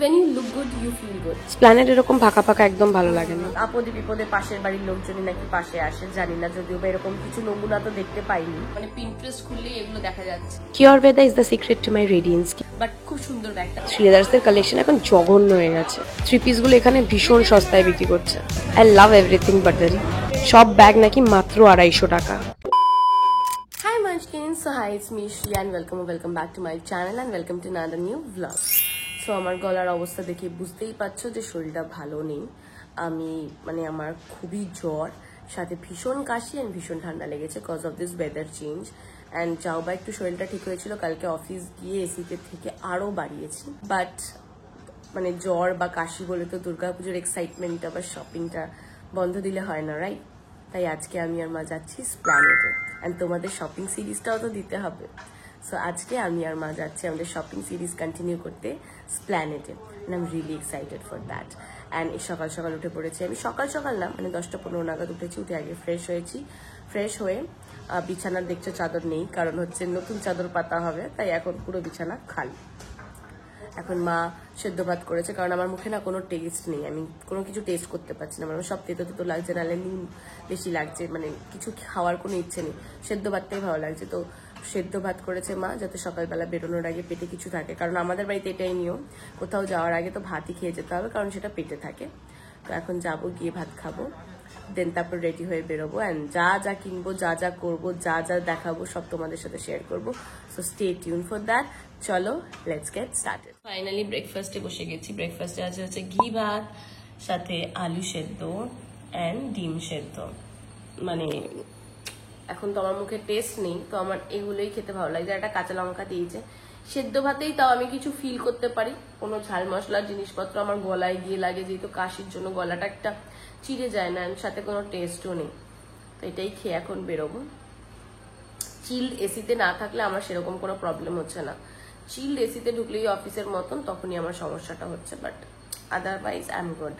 When you look good, you feel good. Planet এরকম ফাঁকা ফাঁকা একদম ভালো লাগে না। আপদে বিপদে পাশের বাড়ির লোকজনই নাকি পাশে আসে, জানি না, যদিও বা এরকম কিছু নমুনা তো দেখতে পাইনি, মানে পিন্টারেস্ট খুললে এগুলো দেখা যাচ্ছে। Cureveda is the secret to my radiance. But খুব সুন্দর ব্যাগটা। শ্রীলেদার্সের কালেকশন এখন জঘন্য হয়ে গেছে। থ্রি পিস গুলো এখানে ভীষণ সস্তায় বিক্রি করছে। I love everything buttery. সব ব্যাগ নাকি মাত্র 250 টাকা। Hi Munchkins, so hi, it's me Shri and welcome back to my channel and welcome to another new vlog. So আমার গলার অবস্থা দেখে বুঝতেই পারছো যে শরীরটা ভালো নেই। আমার খুবই জ্বর, সাথে ভীষণ কাশি আর ভীষণ ঠান্ডা লেগেছে cause of this weather change. And যাও বা একটু শরীরটা ঠিক হয়েছিল, কালকে অফিস গিয়ে এসিতে থেকে আরও বাড়িয়েছি। বাট জ্বর বা কাশি বলে তো দুর্গাপুজোর এক্সাইটমেন্টটা বা শপিংটা বন্ধ দিলে হয় না, রাইট? তাই আজকে আমি আর মা যাচ্ছি স্প্ল্যানেডে, অ্যান্ড তোমাদের শপিং সিরিজটাও তো দিতে হবে। সো আজকে আমি আর মা যাচ্ছি আমাদের শপিং সিরিজ কন্টিনিউ করতে স্প্ল্যানেডে, and I am really excited for that. And সকাল সকাল উঠে পড়েছি আমি, সকাল না 10টা 15 নাগাদ উঠেছি। উঠে আগে ফ্রেশ হয়ে বিছানার দেখছো চাদর নেই, কারণ হচ্ছে নতুন চাদর পাতা হবে, তাই এখন পুরো বিছানা খালি। এখন মা সেদ্ধ ভাত করেছে, কারণ আমার মুখে না কোনো টেস্ট নেই, আমি কোনো কিছু টেস্ট করতে পারছি না। আমার সব তেতো লাগছে, নাহলে নুন বেশি লাগছে, কিছু খাওয়ার কোনো ইচ্ছে নেই, সেদ্ধ ভাতটাই ভালো লাগছে। তো সেদ্ধ ভাত করেছে মা, যাতে সকালবেলা বেরোনোর আগে পেটে কিছু থাকে, কারণ আমাদের বাড়িতে এটাই নিয়ম, কোথাও যাওয়ার আগে তো ভাতই খেয়ে যেতে হবে, কারণ সেটা পেটে থাকে। তো এখন যাবো, গিয়ে ভাত খাবো, দেন তারপর রেডি হয়ে বেরোবো, অ্যান্ড যা কিনবো, যা করবো, যা দেখাবো সব তোমাদের সাথে শেয়ার করবো। So stay tune for that. চলো, লেটস গেট স্টার্টেড। ফাইনালি ব্রেকফাস্টে বসে গেছি। ব্রেকফাস্টে আছে হচ্ছে ঘি ভাত, সাথে আলু সেদ্ধ অ্যান্ড ডিম সেদ্ধ। এখন তো আমার মুখে টেস্ট নেই, তো আমার এগুলোই খেতে ভালো লাগে। একটা কাঁচা লঙ্কা দিয়েছে সেদ্ধ ভাতেই, তাও আমি কিছু ফিল করতে পারি। কোনো ঝাল মশলার জিনিসপত্র আমার গলায় গিয়ে লাগে, যেহেতু কাশির জন্য গলাটা একটা চিড়ে যায় না, সাথে কোনো টেস্টও নেই। তো এটাই খেয়ে এখন বেরোবো। চিল্ড এসিতে না থাকলে আমার সেরকম কোনো প্রবলেম হচ্ছে না, চিল্ড এসিতে ঢুকলেই অফিসের মতন, তখনই আমার সমস্যাটা হচ্ছে, but otherwise I am good.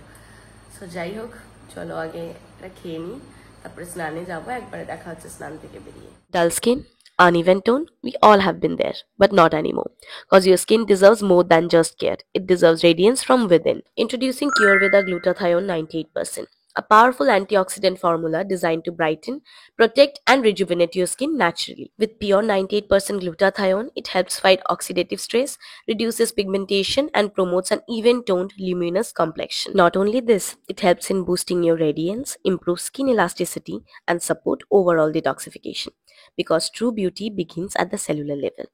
So যাই হোক, চলো আগে এটা খেয়ে নিই, তারপরে স্নানে যাবো। একবারে দেখা হচ্ছে স্নান থেকে বেরিয়ে। Dull skin, uneven tone, we all have been there, but not anymore. Because your skin deserves more than just care. It deserves radiance from within. Introducing Cureveda Glutathione 98%. A powerful antioxidant formula designed to brighten, protect, and rejuvenate your skin naturally. With pure 98% glutathione, it helps fight oxidative stress, reduces pigmentation, and promotes an even-toned, luminous complexion. Not only this, it helps in boosting your radiance, improve skin elasticity, and support overall detoxification. Because true beauty begins at the cellular level.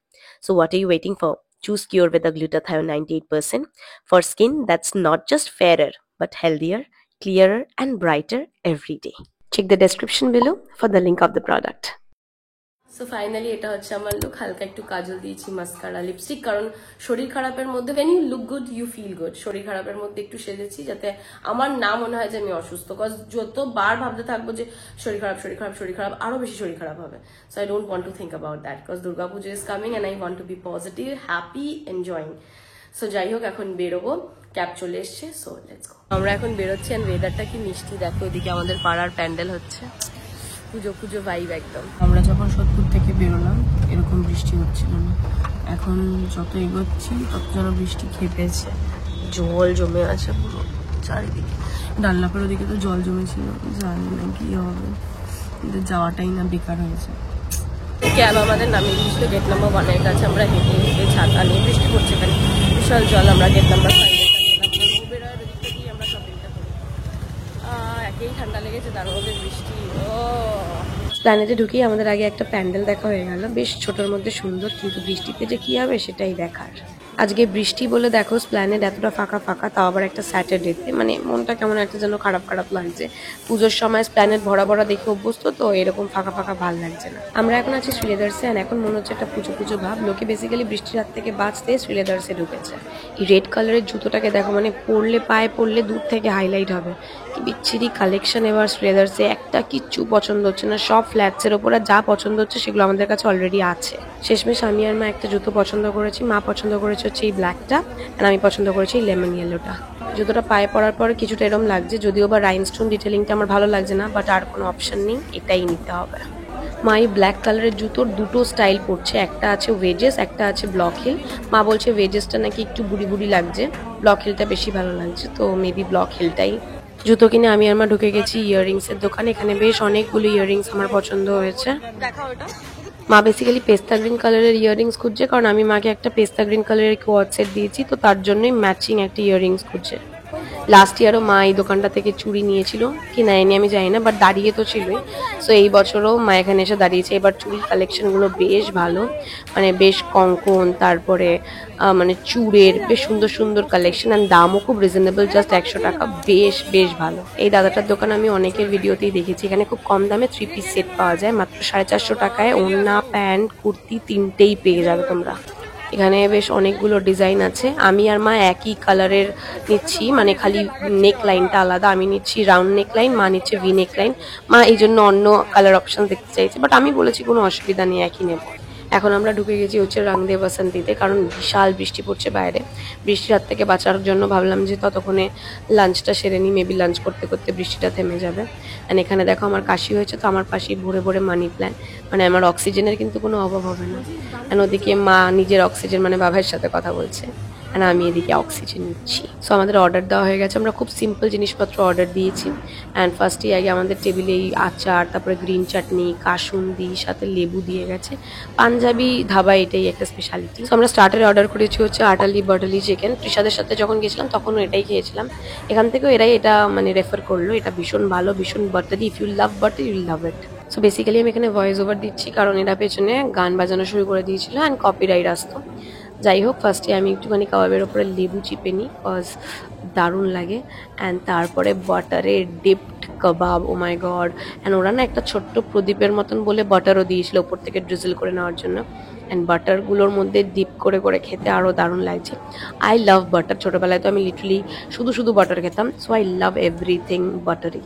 So what are you waiting for? Choose Cure with the Glutathione 98% for skin that's not just fairer, but healthier, clearer, and brighter every day. Check the description below for the link of the product. So finally এটা হচ্ছে আমার look. হালকা একটু কাজল দিয়েছি, mascara, lipstick, কারণ শরীর খারাপের মধ্যে when you look good you feel good, শরীর খারাপের মধ্যে একটু সেজেছি যাতে আমার না মনে হয় যে আমি অসুস্থ, কজ যতবার ভাবতে থাকবো যে শরীর খারাপ, আরো বেশি শরীর খারাপ হবে। So I don't want to think about that, cause Durga Puja is coming and I want to be positive, happy, enjoying. So যাই হোক, এখন বেরোবো, ক্যাব চলে এসছে, সো লেটস গো। আমরা এখন বেরোচ্ছি, অ্যান্ড ওয়েদারটা কি মিষ্টি দেখো, ওইদিকে আমাদের পাড়ার প্যান্ডেল হচ্ছে, পুজো ভাইব একদম। আমরা যখন সোদপুর থেকে বেরোলাম এরকম বৃষ্টি হচ্ছিল না, এখন যত এগোচ্ছি তত যেন বৃষ্টি খেপেছে, জল জমে আছে পুরো চারিদিকে। ডালনাপাড়ার ওদিকে তো জল জমেছিল, জানি না কি হবে, কিন্তু যাওয়াটাই না বেকার হয়েছে। ক্যাব আমাদের নামিয়ে দিয়েছিল গেট নাম্বার 1-এর কাছে। আমরা হেঁটে ছাতা নিয়ে, বৃষ্টি পড়ছে এখানে, বিশাল জল। আমরা গেট নাম্বার 5-এর কাছে বেরোয় ওদিক থেকেই আমরা শপিংটা করি। একেই ঠান্ডা লেগেছে, তার মধ্যে বৃষ্টি। প্ল্যানেটে ঢুকিয়ে আমাদের আগে একটা প্যান্ডেল দেখা হয়ে গেল, বেশ ছোটোর মধ্যে সুন্দর, কিন্তু বৃষ্টিতে যে কি হবে সেটাই দেখার। আজকে বৃষ্টি বলে দেখো প্ল্যানেট এতটা ফাঁকা, তাও আবার একটা স্যাটারডেতে, মনটা কেমন একটা যেন খারাপ লাগছে। পুজোর সময় প্ল্যানেট ভরা দেখে অভ্যস্ত, তো এরকম ফাঁকা ভাল লাগছে না। আমরা এখন আছি শ্রীলেদার্সে, এখন মনে হচ্ছে একটা পুজো ভাব। লোকে বেসিক্যালি বৃষ্টির হাত থেকে বাঁচতে শ্রীলেদার্সে ঢুকেছে। এই রেড কালারের জুতোটাকে দেখো, পায়ে পড়লে দূর থেকে হাইলাইট হবে। কি বিচ্ছিরি কালেকশন এবার শ্রীলেদার্সে, একটা কিচ্ছু পছন্দ হচ্ছে না, সব ফ্ল্যাটসের ওপর, আর যা পছন্দ হচ্ছে সেগুলো আমাদের কাছে অলরেডি আছে। শেষমেশ আমি আর মা একটা জুতো পছন্দ করেছি, মা পছন্দ করেছে হচ্ছে এই ব্ল্যাকটা, আর আমি পছন্দ করেছি এই লেমন ইয়েলোটা। জুতোটা পায়ে পরার পর কিছুটা এরম লাগছে, যদিও বা রাইনস্টোন ডিটেলিংটা আমার ভালো লাগছে না, বাট আর কোনো অপশন নেই, এটাই নিতে হবে। মা এই ব্ল্যাক কালারের জুতোর দুটো স্টাইল পড়ছে, একটা আছে ওয়েজেস, একটা আছে ব্লক হিল। মা বলছে ওয়েজেসটা নাকি একটু বুড়ি বুড়ি লাগছে, ব্লক হিলটা বেশি ভালো লাগছে, তো মেবি ব্লক হিলটাই। জুতো কিনে আমি আর মা ঢুকে গেছি ইয়াররিংস এর দোকানে। এখানে বেশ অনেকগুলো ইয়াররিংস আমার পছন্দ হয়েছে। মা বেসিক্যালি পেস্তা গ্রিন কালারের ইয়াররিংস খুঁজছে, কারণ আমি মাকে একটা পেস্তা গ্রিন কালারের কোয়াড সেট দিয়েছি, তো তার জন্যই ম্যাচিং একটা ইয়াররিংস খুঁজছে। লাস্ট ইয়ারও মা এই দোকানটা থেকে চুড়ি নিয়েছিল, কি নেয়নি আমি জানি না, বাট দাঁড়িয়ে তো ছিলই। সো এই বছরও মা এখানে এসে দাঁড়িয়েছে। এবার চুড়ির কালেকশনগুলো বেশ ভালো, মানে বেশ কঙ্কন, তারপরে মানে চূড়ের বেশ সুন্দর সুন্দর কালেকশন, অ্যান্ড দামও খুব রিজনেবল, জাস্ট 100 টাকা। বেশ বেশ ভালো। এই দাদাটার দোকান আমি অনেকের ভিডিওতেই দেখেছি। এখানে খুব কম দামে 3 পিস সেট পাওয়া যায়, মাত্র 450 টাকায়। ওড়না, প্যান্ট, কুর্তি তিনটেই পেয়ে যাবে তোমরা। এখানে বেশ অনেকগুলো ডিজাইন আছে। আমি আর মা একই কালারের নিচ্ছি, মানে খালি নেক লাইনটা আলাদা। আমি নিচ্ছি রাউন্ড নেক লাইন, মা নিচ্ছে ভি নেক লাইন। মা এই জন্য অন্য কালার অপশন দেখতে চাইছে, বাট আমি বলেছি কোনো অসুবিধা নেই, একই নেব। এখন আমরা ঢুকে গেছি হচ্ছে রং দে বাসন্তীতে, কারণ বিশাল বৃষ্টি পড়ছে বাইরে। বৃষ্টির হাত থেকে বাঁচার জন্য ভাবলাম যে ততক্ষণে লাঞ্চটা সেরে নিই, মেবি লাঞ্চ করতে করতে বৃষ্টিটা থেমে যাবে। অ্যান্ড এখানে দেখো আমার কাশি হয়েছে, তো আমার পাশেই ভরে ভরে মানি প্ল্যান্ট, মানে আমার অক্সিজেনের কিন্তু কোনো অভাব হবে না। অ্যান্ড ওদিকে মা নিজের অক্সিজেন মানে বাবার সাথে কথা বলছে, আর আমি এদিকে অক্সিজেন নিচ্ছি। সো আমাদের অর্ডার দেওয়া হয়ে গেছে। আমরা খুব সিম্পল জিনিসপত্র অর্ডার দিয়েছি। অ্যান্ড ফার্স্টেই আগে আমাদের টেবিলে এই আচার, তারপরে গ্রিন চাটনি, কাসুন্দি, সাথে লেবু দিয়ে গেছে। পাঞ্জাবি ধাবা এটাই একটা স্পেশালিটি। সো আমরা স্টার্টারে অর্ডার করেছি হচ্ছে আটালি বাটালি চিকেন। প্রসাদের সাথে যখন গেছিলাম তখনও এটাই খেয়েছিলাম। এখান থেকেও এরাই এটা মানে রেফার করলো, এটা ভীষণ ভালো, ভীষণ buttery. If you love butter you love it. So basically আমি এখানে ভয়েস ওভার দিচ্ছি, কারণ এরা পেছনে গান বাজানো শুরু করে দিয়েছিল অ্যান্ড কপিরাইট আসতো। যাই হোক, ফার্স্টে আমি একটুখানি কাবাবের ওপরে লেবু চিপে নিই, কজ দারুণ লাগে। অ্যান্ড তারপরে বাটারে dipped kebab, oh my god. And ওরা না একটা ছোট্ট প্রদীপের মতন বলে বাটারও দিয়েছিল ওপর থেকে ড্রিজল করে নেওয়ার জন্য। অ্যান্ড বাটারগুলোর মধ্যে ডিপ করে করে খেতে আরও দারুণ লাগছে। I love butter. ছোটোবেলায় তো আমি লিটারালি শুধু শুধু বাটার খেতাম, so I love everything buttery.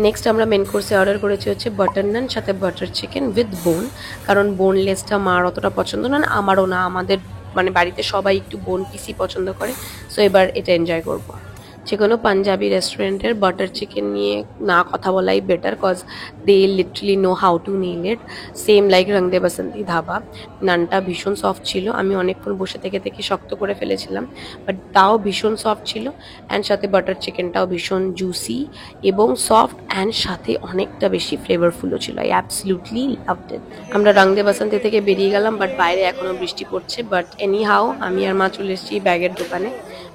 Next আমরা মেন কোর্সে অর্ডার করেছি হচ্ছে বাটার নান, সাথে বাটার চিকেন উইথ বোন, কারণ বোনলেসটা মার অতটা পছন্দ না, আমারও না। আমাদের মানে বাড়িতে সবাই একটু বোন পিসি পছন্দ করে, সো এবার এটা এনজয় করবো। যে কোনো পাঞ্জাবি রেস্টুরেন্টের বাটার চিকেন নিয়ে না কথা বলাই better, cause they literally know how to nail it. Same like Rang De Basanti Dhaba. নানটা ভীষণ সফট ছিল, আমি অনেকক্ষণ বসে থেকে থেকে শক্ত করে ফেলেছিলাম, বাট তাও ভীষণ সফট ছিল। অ্যান্ড সাথে বাটার চিকেনটাও ভীষণ জুসি এবং সফট, অ্যান্ড সাথে অনেকটা বেশি ফ্লেভারফুলও ছিল। I absolutely loved it. আমরা রং দে বাসন্তী থেকে বেরিয়ে গেলাম, বাট বাইরে এখনও বৃষ্টি পড়ছে। বাট এনি হাউ আমি আর মা চলে এসেছি ব্যাগের দোকানে।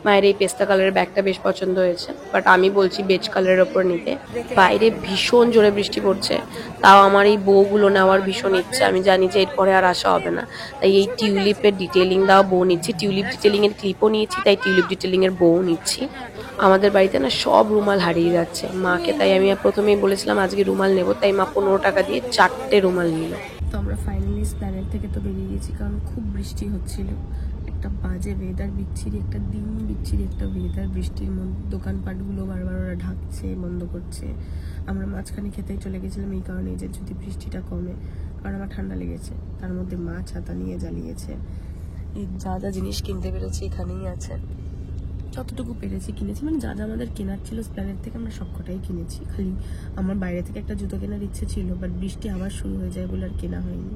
মায়ের এই পেস্তা কালারের ব্যাগটা বেশ পছন্দ হয়েছে, বাট আমি বলছি বেজ কালারের ওপর নিতে। বাইরে ভীষণ জোরে বৃষ্টি পড়ছে, তাও আমার এই বউগুলো নেওয়ার ভীষণ ইচ্ছে। আমি জানি যে এরপরে আর আসা হবে না, তাই এই টিউলিপের ডিটেলিং দেওয়া বউ নিচ্ছি। টিউলিপ ডিটেলিং এর ক্লিপও নিয়েছি, তাই টিউলিপ ডিটেলিং এর বউ নিচ্ছি। আমাদের বাড়িতে না সব রুমাল হারিয়ে যাচ্ছে মাকে, তাই আমি প্রথমেই বলেছিলাম আজকে রুমাল নেবো, তাই মা 15 টাকা দিয়ে 4টে রুমাল নিল। তো আমরা ফাইনালি প্ল্যানেট থেকে তো বেরিয়ে গেছি, কারণ খুব বৃষ্টি হচ্ছিল। একটা বাজে ওয়েদার, বিচ্ছিরি একটা দিন, বিচ্ছিরি একটা ওয়েদার। বৃষ্টির মধ্যে দোকানপাটগুলো বারবার ওরা ঢাকছে, বন্ধ করছে। আমরা মাঝখানে খেতেই চলে গেছিলাম এই কারণে যে যদি বৃষ্টিটা কমে, কারণ আমার ঠান্ডা লেগেছে। তার মধ্যে মা ছাতা নিয়ে জ্বালিয়েছে। এই যা যা জিনিস কিনতে পেরেছি এখানেই আছে, যতটুকু পেরেছি কিনেছি। মানে যা যা আমাদের কেনার ছিল প্ল্যানেট থেকে আমরা সবকটাই কিনেছি। খালি আমার বাইরে থেকে একটা জুতো কেনার ইচ্ছে ছিল, বাট বৃষ্টি আবার শুরু হয়ে যায় বলে আর কেনা হয়নি।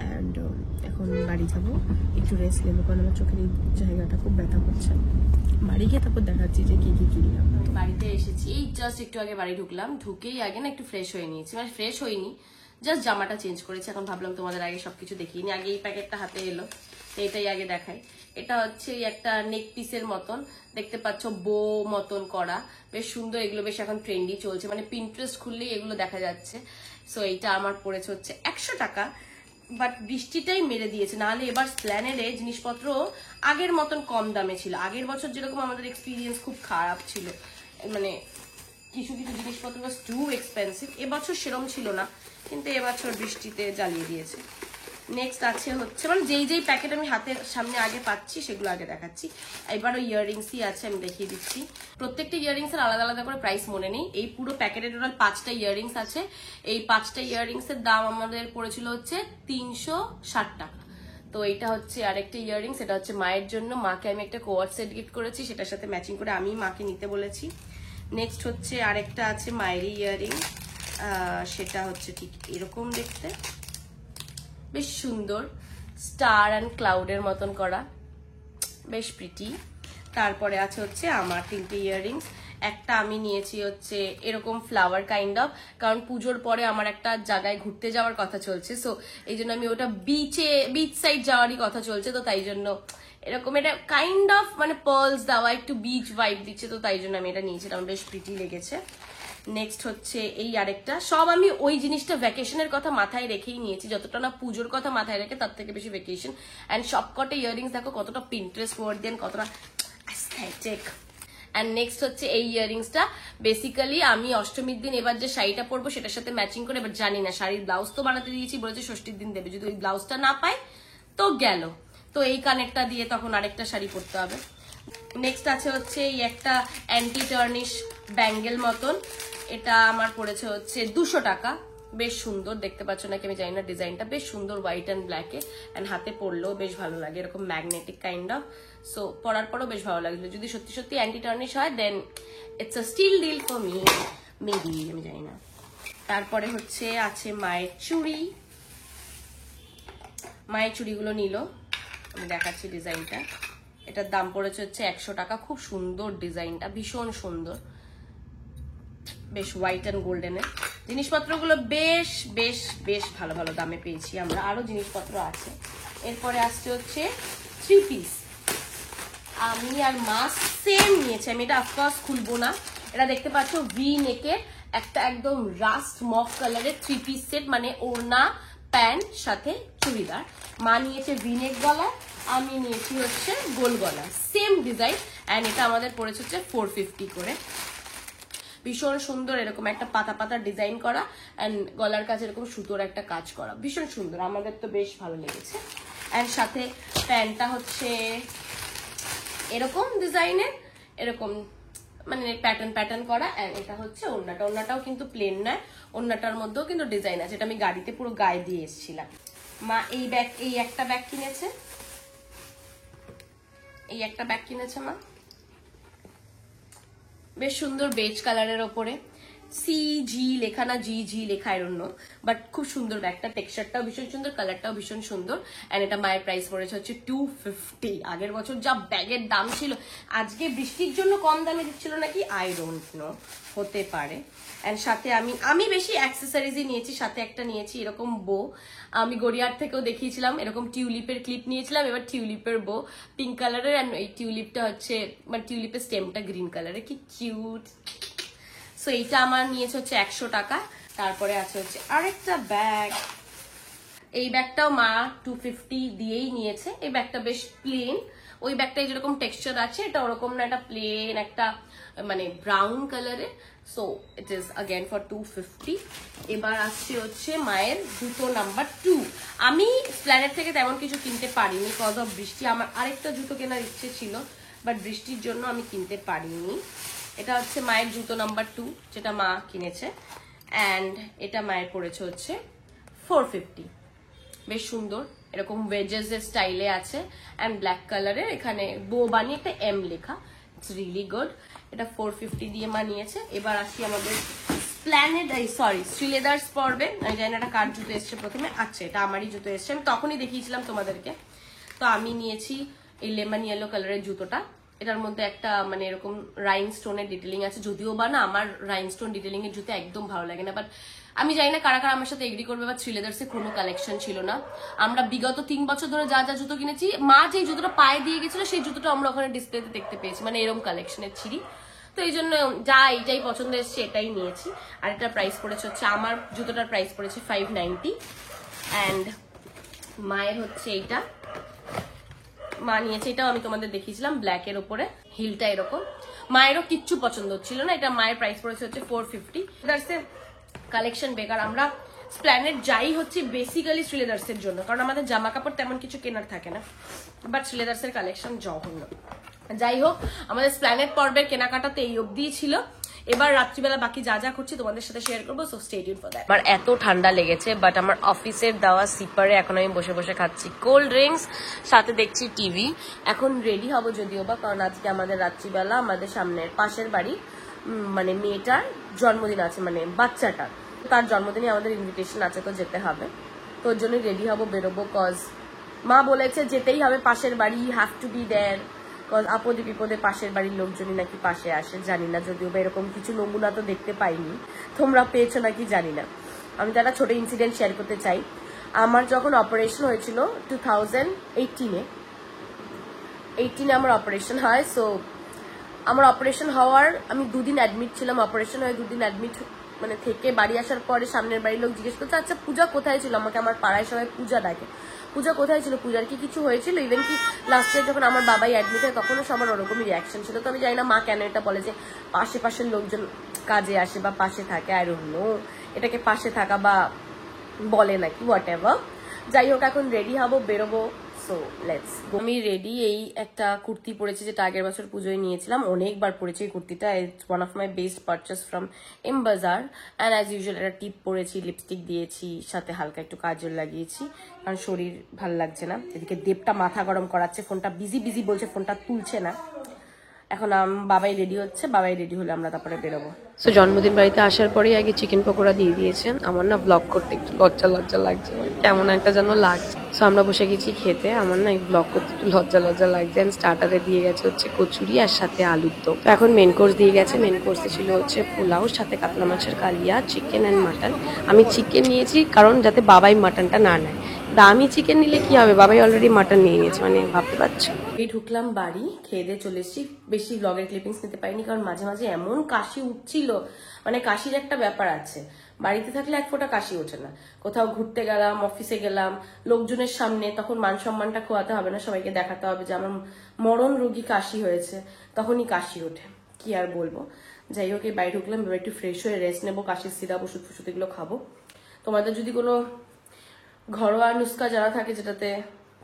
অ্যান্ড এখন বাড়ি যাবো, একটু রেস্ট নেবো, কারণ আমার চোখের এই জায়গাটা খুব ব্যথা করছে। বাড়ি গিয়ে তারপর দেখাচ্ছি যে কি কি কিনলাম। বাড়িতে এসেছি, এই জাস্ট একটু আগে বাড়ি ঢুকলাম। ঢুকেই আগে না একটু ফ্রেশ হয়ে নিয়েছি, মানে ফ্রেশ হইনি, জাস্ট জামাটা চেঞ্জ করেছি। এখন ভাবলাম তোমাদের আগে সবকিছু দেখিয়ে নি। আগে এই প্যাকেটটা হাতে এলো, তো এটাই আগে দেখাই। এটা হচ্ছে একটা নেক পিসের মতন, দেখতে পাচ্ছ বো মতন করা, বেশ সুন্দর। এগুলো বেশ এখন ট্রেন্ডি চলছে, মানে পিন্টারেস্ট খুললেই এগুলো দেখা যাচ্ছে। সো এইটা আমার পড়েছে হচ্ছে 100 টাকা, বাট বৃষ্টিটাই মেরে দিয়েছে। নাহলে এবার প্ল্যানেরে জিনিসপত্র আগের মতন কম দামে ছিল। আগের বছর যেরকম আমাদের এক্সপিরিয়েন্স খুব খারাপ ছিল, মানে কিছু কিছু জিনিসপত্র ওয়াজ টু এক্সপেন্সিভ। এবছর সেরকম ছিল না, কিন্তু এবছর বৃষ্টিতে জ্বালিয়ে দিয়েছে। নেক্সট আছে হচ্ছে, মানে যেই যেই প্যাকেট আমি হাতের সামনে আগে পাচ্ছি সেগুলো আগে দেখাচ্ছি। এবারও ইয়াররিংসই আছে, আমি দেখিয়ে দিচ্ছি। প্রত্যেকটা ইয়াররিংস এর আলাদা আলাদা করে প্রাইস মনে নেই। এই পুরো প্যাকেটে টোটাল 5টা ইয়াররিংস আছে। এই 5টা ইয়াররিংস এর দাম আমাদের পড়েছিল হচ্ছে 360 টাকা। তো এইটা হচ্ছে আরেকটা ইয়াররিংস, এটা হচ্ছে মায়ের জন্য। মাকে আমি একটা কোয়াড সেট গিফট করেছি, সেটার সাথে ম্যাচিং করে আমি মাকে নিতে বলেছি। নেক্সট হচ্ছে আরেকটা আছে মায়েরই ইয়াররিং, সেটা হচ্ছে ঠিক এরকম দেখতে, বেশ সুন্দর, স্টার অ্যান্ড ক্লাউডের মতন করা, বেশ প্রিটি। তারপরে আছে হচ্ছে আমার 3টে ইয়াররিংস। একটা আমি নিয়েছি হচ্ছে এরকম ফ্লাওয়ার কাইন্ড অফ, কারণ পুজোর পরে আমার একটা জায়গায় ঘুরতে যাওয়ার কথা চলছে, সো এই জন্য আমি ওটা বিচ সাইড যাওয়ারই কথা চলছে, তো তাই জন্য এরকম এটা কাইন্ড অফ মানে পার্লস দেওয়া, একটু বিচ ভাইব দিচ্ছে, তো তাই জন্য আমি এটা নিয়েছিলাম, বেশ প্রিটি লেগেছে। নেক্সট হচ্ছে এই আরেকটা, সব আমি ওই জিনিসটা ভ্যাকেশনের কথা মাথায় রেখেই নিয়েছি, যতটা না পুজোর কথা মাথায় রেখে তার থেকে বেশি ভ্যাকেশন। অ্যান্ড সবকটা ইয়াররিংস দেখো কতটা পিন্টারেস্ট ওয়ার্দি এন্ড কতটা অ্যাস্থেটিক। অ্যান্ড নেক্সট হচ্ছে এই ইয়াররিংসটা, বেসিক্যালি আমি অষ্টমীর দিন এবার যে শাড়িটা পরবো সেটার সাথে ম্যাচিং করে, এবার জানি না, শাড়ির ব্লাউজ তো বানাতে দিয়েছি, বলেছে ষষ্ঠীর দিন দেবে, যদি ওই ব্লাউজটা না পাই তো গেল, তো এই কানেরটা দিয়ে তখন আরেকটা শাড়ি পরতে হবে। নেক্সট আছে হচ্ছে এই একটা অ্যান্টি টার্নিশ ব্যাঙ্গেল মতন, এটা আমার পড়েছে হচ্ছে 200 টাকা, বেশ সুন্দর, দেখতে পাচ্ছ নাকি আমি জানি না, ডিজাইনটা বেশ সুন্দর, হোয়াইট অ্যান্ড ব্ল্যাকে, অ্যান্ড হাতে পরলেও বেশ ভালো লাগে, এরকম ম্যাগনেটিক কাইন্ড অফ, সো পরার পরও বেশ ভালো লাগলো। যদি সত্যি সত্যি অ্যান্টি টার্নিশ হয় then it's a steal deal for me, maybe, আমি জানি না। তারপরে হচ্ছে আছে মায়ের চুড়ি, মায়ের চুড়িগুলো নিল, আমি দেখাচ্ছি ডিজাইনটা, এটার দাম পড়েছে হচ্ছে 100 টাকা, খুব সুন্দর ডিজাইনটা, ভীষণ সুন্দর, বেশ হোয়াইট অ্যান্ড গোল্ডেনের। জিনিসপত্রগুলো বেশ বেশ বেশ ভালো ভালো দামে পেয়েছি আমরা, আরো জিনিসপত্র আছে। এরপরে আসছে হচ্ছে 3 পিস, আমি আর মা সেম নিয়েছি, আমি এটা অফকোর্স খুলবো না। এটা দেখতে পাচ্ছ ভি নেকের একটা একদম রাস্ট মফ কালারের 3 পিস সেট, মানে ওড়না, প্যান্ট সাথে চুড়িদার। মা নিয়েছে ভি নেক গলা, আমি নিয়েছি হচ্ছে গোল গলা, সেম ডিজাইন, অ্যান্ড এটা আমাদের পড়েছে হচ্ছে 450 করে। ভীষণ সুন্দর, এরকম একটা পাতা পাতা ডিজাইন করা, অ্যান্ড গলার কাছে এরকম সুতোর একটা কাজ করা, ভীষণ সুন্দর, আমাদের তো বেশ ভালো লেগেছে। অ্যান্ড সাথে প্যান্টটা হচ্ছে এরকম ডিজাইনের, এরকম মানে প্যাটার্ন করা, অ্যান্ড এটা হচ্ছে ওড়নাটা, ওড়নাটাও কিন্তু প্লেন নয়, ওড়নাটার মধ্যেও কিন্তু ডিজাইন আছে, এটা আমি গাড়িতে পুরো গায়ে দিয়ে এসেছিলাম। মা এই একটা ব্যাগ কিনেছে, এই একটা ব্যাগ কিনেছে মা, বেশ সুন্দর বেজ কালারের ওপরে CG লেখা না GG লেখা, I don't know, বাট খুব সুন্দর ব্যাগটা, টেক্সচারটাও ভীষণ সুন্দর, কালারটাও ভীষণ সুন্দর, এন্ড এটা মায়ের প্রাইস পড়েছে হচ্ছে 250। আগের বছর যা ব্যাগের দাম ছিল, আজকে বৃষ্টির জন্য কম দামে দিচ্ছিল নাকি, I don't know, হতে পারে। এন্ড সাথে আমি বেশি অ্যাক্সেসরিজই নিয়েছি, সাথে একটা নিয়েছি এরকম বো, আমি গড়িয়ার থেকেও দেখিয়েছিলাম, এরকম টিউলিপের ক্লিপ নিয়েছিলাম, এবার টিউলিপের বো পিঙ্ক কালারের, এন্ড এই টিউলিপটা হচ্ছে মানে টিউলিপের স্টেমটা গ্রিন কালারের, কি কিউট। সো এইটা আমার নিয়েছে হচ্ছে 100 টাকা। তারপরে আছে হচ্ছে আরেকটা ব্যাগ, এই ব্যাগটাও মা 250 দিয়েই নিয়েছে, এই ব্যাগটা বেশ প্লেন, ওই ব্যাগটায় যেরকম টেক্সচার আছে এটা ওরকম না, এটা প্লেন একটা মানে ব্রাউন কালারের, so it is again for 250। এবার আসছে হচ্ছে মায়ের জুতো নাম্বার 2। আমি প্ল্যানেট থেকে তেমন কিছু কিনতে পারিনি কজ অফ বৃষ্টি, আমার আরেকটা জুতো কেনার ইচ্ছে ছিল, বাট বৃষ্টির জন্য আমি কিনতে পারিনি। এটা হচ্ছে মায়ের জুতো নাম্বার 2, যেটা মা কিনেছে, অ্যান্ড এটা মায়ের পড়েছে হচ্ছে 450। বেশ সুন্দর, এরকম ওয়েজেস এর স্টাইলে আছে, অ্যান্ড ব্ল্যাক কালারের, এখানে বো বানিয়ে একটা M লেখা, ইটস রিয়েলি গুড। এটা 450 দিয়ে মা নিয়েছে। এবার আসি আমাদের প্ল্যানেট, সরি শ্রীলেদার্স পর্বে, আমি জানি না এটা কার জুতো এসছে প্রথমে, আচ্ছা এটা আমারই জুতো এসছে, আমি তখনই দেখিয়েছিলাম তোমাদেরকে। তো আমি নিয়েছি এই লেমন ইয়েলো কালারের জুতোটা, এটার মধ্যে একটা মানে এরকম রাইন স্টোনের ডিটেলিং আছে, যদিও বা না আমার রাইন স্টোন ডিটেলিং এর জুতো একদম ভালো লাগে না, বাট আমি জানি না কারা কারা আমার সাথে এগ্রি করবে, বা শ্রীলেদার্সে কোনো কালেকশন ছিল না। আমরা বিগত 3 বছর ধরে যা যা জুতো কিনেছি, মা যে জুতোটা পায়ে দিয়ে গেছিল সেই জুতোটা আমরা ওখানে ডিসপ্লেতে দেখতে পেয়েছি, মানে এরকম কালেকশনের ছিঁড়ি, তো এই জন্য যা এইটাই পছন্দ এসছে এটাই নিয়েছি। আর এটার প্রাইস পড়েছে হচ্ছে, আমার জুতোটার প্রাইস পড়েছে 590, অ্যান্ড মায়ের হচ্ছে এইটা, মা নিয়েছে, এটাও আমি তোমাদের দেখিয়েছিলাম ব্ল্যাকের ওপরে, হিলটা এরকম, মায়েরও কিচ্ছু পছন্দ হচ্ছিল না, এটা মায়ের প্রাইস পড়েছে হচ্ছে 450। শ্রীলেদার্সের কালেকশন বেকার, আমরা প্ল্যানেট যাই হচ্ছে বেসিক্যালি শ্রীলেদার্সের জন্য, কারণ আমাদের জামা কাপড় তেমন কিছু কেনার থাকে না, বাট শ্রীলেদার্সের কালেকশন জঘন্য। যাই হোক, আমাদের প্ল্যানেট পর্বের কেনাকাটাতে এই অবধিই ছিল। এবার রাত্রিবেলা বাকি যা যা করছি তোমাদের সাথে শেয়ার করবো, so stay tuned for that. আমার এত ঠান্ডা লেগেছে, বাট আমার অফিসের দেওয়া সিপারে এখন আমি বসে বসে খাচ্ছি কোল্ড ড্রিঙ্কস, সাথে দেখছি টিভি। এখন রেডি হব যদিও বা, কারণ আজকে আমাদের রাত্রিবেলা আমাদের সামনের পাশের বাড়ি মানে মেয়েটার জন্মদিন আছে, মানে বাচ্চাটার, তার জন্মদিনে আমাদের ইনভিটেশন আছে, তো যেতে হবে। তো ওর জন্য রেডি হবো, বেরোবো। কজ মা বলেছে যেতেই হবে, পাশের বাড়ি, have to be there. Cause আপদে বিপদে পাশের বাড়ির লোকজনই নাকি পাশে আসে, জানি না, যদিও বা এরকম কিছু নমুনা তো দেখতে পাইনি, তোমরা পেয়েছো নাকি জানি না। আমি তো একটা ছোট ইনসিডেন্ট শেয়ার করতে চাই। আমার যখন অপারেশন হয়েছিল 2018 আমার অপারেশন হয়। সো আমার অপারেশন হওয়ার আমি 2 দিন অ্যাডমিট ছিলাম। অপারেশন হয়ে 2 দিন অ্যাডমিট মানে থেকে বাড়ি আসার পরে সামনের বাড়ির লোক জিজ্ঞেস করছে, আচ্ছা পূজা কোথায় ছিল? আমাকে আমার পাড়ায় সবাই পূজা ডাকে। পূজা কোথায় ছিল? পূজার কি কিছু হয়েছিল? ইভেন কি লাস্ট ইয়ার যখন আমার বাবাই অ্যাডমিট হয় তখনও সবার ওরকমই রিয়াকশন ছিল। তো আমি জানি না মা কেন এটা বলে যে পাশের লোকজন কাজে আসে বা পাশে থাকে, আই ডোন্ট নো এটাকে পাশে থাকা বা বলে নাকি, হোয়াট এভার। যাই হোক, এখন রেডি হবো, বেরোবো। So let's go. আমি রেডি। এই একটা কুর্তি পরেছি যেটা আগের বছর পুজোয় নিয়েছিলাম, অনেকবার পরেছি এই কুর্তিটা। It's one of my best purchase from M Bazaar. And as usual একটা টিপ পরেছি, লিপস্টিক দিয়েছি, সাথে হালকা একটু কাজল লাগিয়েছি, কারণ শরীর ভাল লাগছে না। এদিকে দেবটা মাথা গরম করাচ্ছে, ফোনটা বিজি বলছে, ফোনটা তুলছে না। এখন বাবাই রেডি হচ্ছে, বাবাই রেডি হলে আমরা তারপরে বেরোবো। সো জন্মদিন বাড়িতে আসার পরেই আগে চিকেন পকোড়া দিয়ে দিয়েছেন। আমার না ব্লগ করতে একটু লজ্জা লাগছে, কেমন একটা যেন লাগছে। সো আমরা বসে গেছি খেতে। আমার না এই ব্লগ করতে একটু লজ্জা লাগছে। অ্যান্ড স্টার্টারে দিয়ে গেছে হচ্ছে কচুরি আর সাথে আলুর দম। তো এখন মেন কোর্স দিয়ে গেছে। মেন কোর্সে ছিল হচ্ছে পোলাও, সাথে কাতলা মাছের কালিয়া, চিকেন অ্যান্ড মাটন। আমি চিকেন নিয়েছি কারণ যাতে বাবাই মাটনটা না নেয়। আমি চিকেন নিলে কি হবে, বাবাই অলরেডি মাটন নিয়ে নিয়েছে, মানে ভাবতে পারছো। এই ঢুকলাম বাড়ি, খেয়ে দিয়ে চলে এসেছি। বেশি ব্লগের ক্লিপিংস নিতে পারিনি কারণ মাঝে মাঝে এমন কাশি উঠছিল, মানে কাশির একটা ব্যাপার আছে। বাড়িতে থাকলে এক ফোঁটা কাশি ওঠে না। কোথাও ঘুরতে গেলাম, অফিসে গেলাম, লোকজনের সামনে, তখন মান সম্মানটা খোয়াতে হবে না, সবাইকে দেখাতে হবে যে আমার মরণ রোগী কাশি হয়েছে, তখনই কাশি ওঠে। কি আর বলবো। যাই হোক, এই বাড়ি ঢুকলাম, এবার একটু ফ্রেশ হয়ে রেস্ট নেবো, কাশির সিরাপ, ওষুধ ফষুধ এগুলো খাবো। তোমাদের যদি কোনো ঘরোয়া নুস্কা জানা থাকে যেটাতে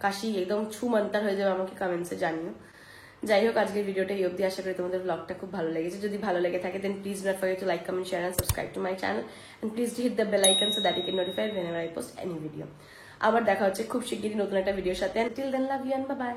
কাশি একদম ছুমন্তার হয়ে যাবে, আমাকে কমেন্টসে জানিও। যাই হোক, আজকের ভিডিওটা এই অবধি। আশা করি তোমাদের ব্লগটা খুব ভালো লেগেছে। যদি ভালো লেগে থাকে then please not forget to like, comment, share and subscribe to my channel, and please hit the bell icon so that you can notify whenever I post any video. আবার দেখা হচ্ছে খুব শিগগিরই নতুন একটা ভিডিওর সাথে। Till then love you and bye by.